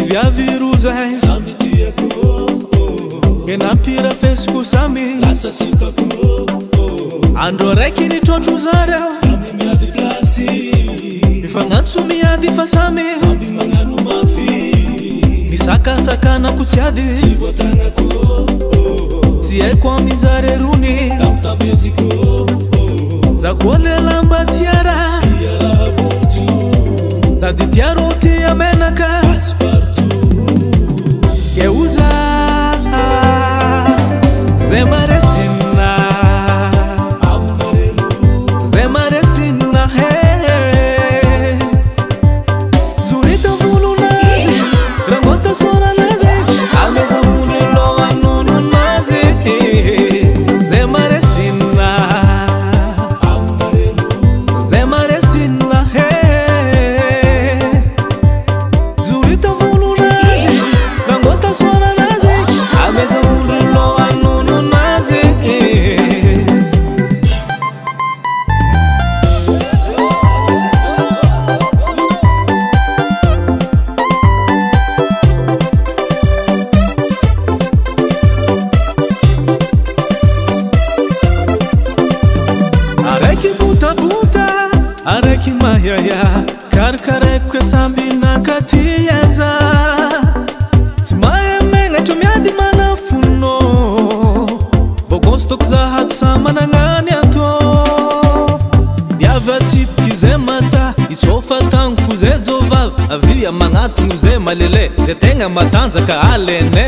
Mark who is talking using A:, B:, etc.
A: viavy rozay
B: samby tiako
A: enapira fesiko samby
B: lasa sipako
A: andro raiky nitrotro zara
B: samby miady plasy
A: mifagnatso miady fa samby
B: magnano mafy
A: nisakasakanako tsy ady
B: tsy voatanako
A: tsy haiko amizare rony
B: tamtameziko
A: zakoly lamba tiara
B: bojo
A: tady tiaro ty amenaka
B: passepartout
A: geuza zay maresina
B: amarelo
A: zay maresina he zurita volonazy rangota sonanazy ameza mulelo anononazy zay maresina
B: amarelo
A: zay maresina he zurita volonazy rangota sonanazy ameza mulelo anononazy araiky butabuta araiky mayaya karikaraiko samby nakatiaza tsy mahay megnatra miady manafono bogostoko zahazo sa managnany ato diavatsipiky zay masa itsofa tagnoko zay jovavy avia magnatogno zay malele zay tegna matanjaka alene